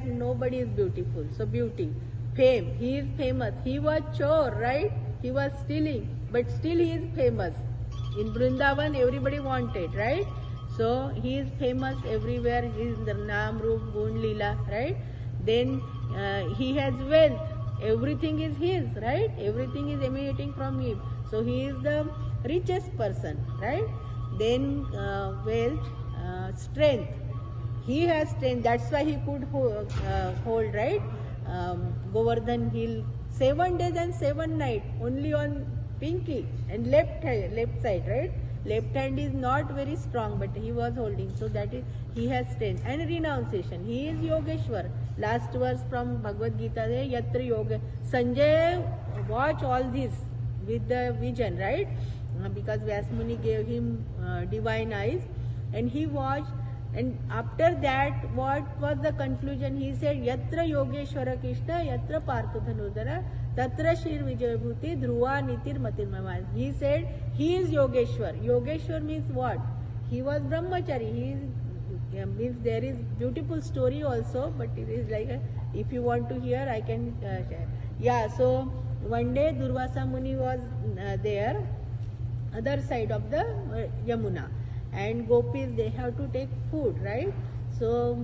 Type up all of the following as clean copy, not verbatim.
nobody is beautiful. So beauty, fame, he is famous. He was chore, right? He was stealing, but still he is famous. In Vrindavan, everybody wanted, right? So he is famous everywhere. He is the Naam, Roop, Gun, Leela, right? Then he has wealth. Everything is his, right? Everything is emanating from him. So he is the richest person, right? Then wealth, strength. He has strength. That's why he could hold, right? Govardhan Hill 7 days and 7 nights only on pinky and left side, right? Left hand is not very strong, but he was holding. So that is, he has strength. And renunciation. He is Yogeshwar. Last verse from Bhagavad Gita is Yatra Yoga. Sanjay watched all this with the vision, right? Because Vyasmuni gave him divine eyes, and he watched. And after that, what was the conclusion? He said, Yatra Yogeshwara Krishna, Yatra Partha Dhanurdhara, Tatra Shir Vijayabhuti, Dhruva Nitir Matir Mama. He said, he is Yogeshwar. Yogeshwar means what? He was Brahmachari. He is, means there is beautiful story also, but it is like, if you want to hear, I can share. Yeah, so one day Durvasa Muni was there, other side of the Yamuna. And gopis, they have to take food, right? So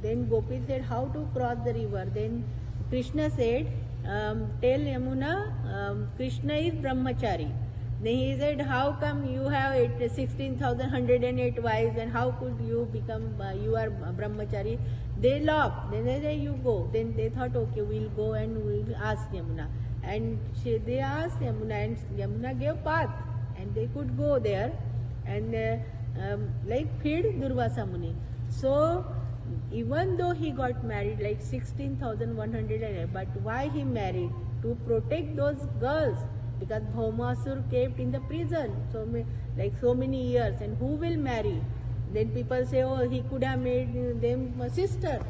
then gopis said, how to cross the river? Then Krishna said, tell Yamuna, Krishna is Brahmachari. Then he said, how come you have 16,108 wives, and how could you become, you are Brahmachari? They laughed. Then they said, you go. Then they thought, okay, we'll go and we'll ask Yamuna. And they asked Yamuna, and Yamuna gave path, and they could go there and like feed Durvasa Muni. So even though he got married like 16,100, but why he married? To protect those girls, because Bhaumasur kept in the prison so many years, and who will marry? Then people say, oh, he could have made them a sister,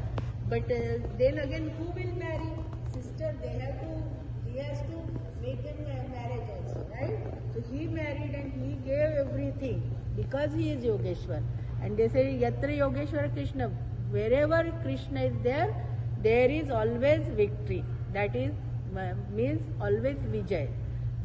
but then again, who will marry? Sister, he has to make them marriage also, right? So he married and he gave everything because he is Yogeshwar. And they say, Yatra Yogeshwara Krishna, wherever Krishna is there, there is always victory. That is, means always Vijay.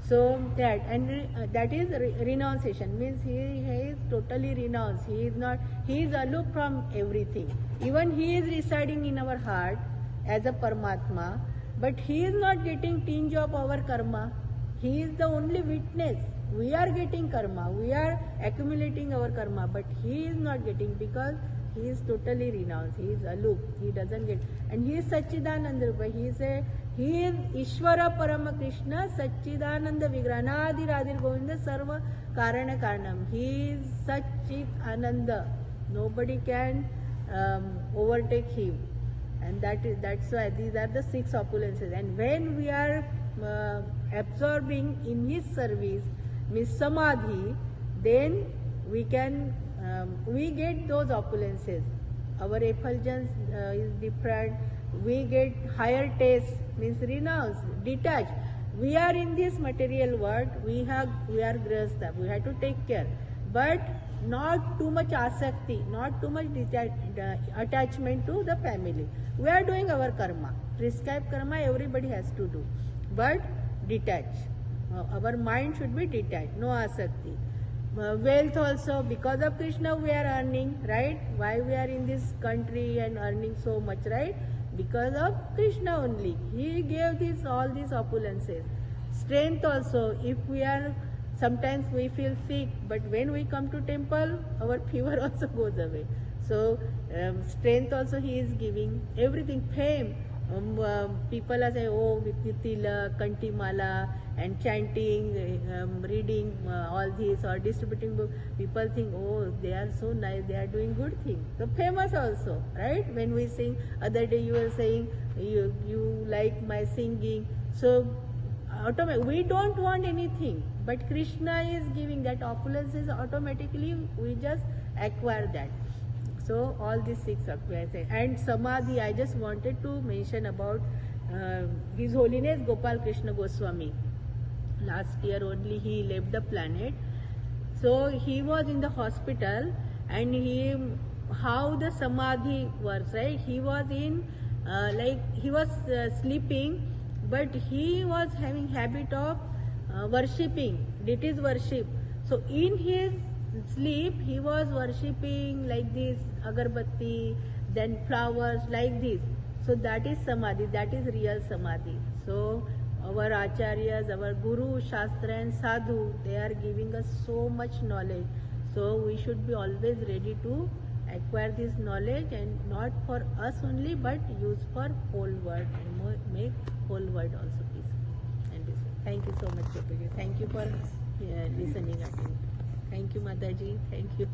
So that, and that is renunciation, means he is totally renounced. He is aloof from everything. Even he is residing in our heart as a Paramatma, but he is not getting tinge of our karma. He is the only witness. We are getting karma, we are accumulating our karma, but he is not getting, because he is totally renounced. He is aloof. He doesn't get. And he is Satchidananda Rupa. He is Ishvara Parama Krishna, Satchidananda Vigranadi Radhir Govinda Sarva Karana Karanam. He is Satchit Ananda. Nobody can overtake him. And that's why these are the 6 opulences. And when we are absorbing in his service, means samadhi, then we can we get those opulences. Our effulgence is different. We get higher taste, means renounce, detach. We are in this material world. We are grihastha. We have to take care, but not too much asakti, not too much attachment to the family. We are doing our karma, prescribed karma. Everybody has to do, but detach. Our mind should be detached, no asakti. Wealth also, because of Krishna we are earning, right? Why we are in this country and earning so much, right? Because of Krishna only. He gave all these opulences. Strength also, if we are, sometimes we feel sick, but when we come to temple, our fever also goes away. So strength also he is giving. Everything, fame. People are saying, oh, with Tila, Kantimala, and chanting, reading all these, or distributing books. People think, oh, they are so nice, they are doing good things. So famous also, right? When we sing, other day you were saying, you like my singing. So we don't want anything, but Krishna is giving that opulence, is automatically we just acquire that. So all these 6 acquire. And samadhi, I just wanted to mention about His Holiness Gopal Krishna Goswami. Last year only he left the planet. So he was in the hospital, and he how the samadhi works, right? He was in he was sleeping, but he was having habit of worshipping, deities worship. So in his sleep he was worshipping like this agarbatti, then flowers like this. So that is samadhi, that is real samadhi. So our acharyas, our guru, shastra and sadhu, they are giving us so much knowledge. So we should be always ready to acquire this knowledge, and not for us only but use for whole world, and make whole world also peaceful. And thank you so much, Prabhuji. Thank you for listening again. Thank you, Mataji. Thank you.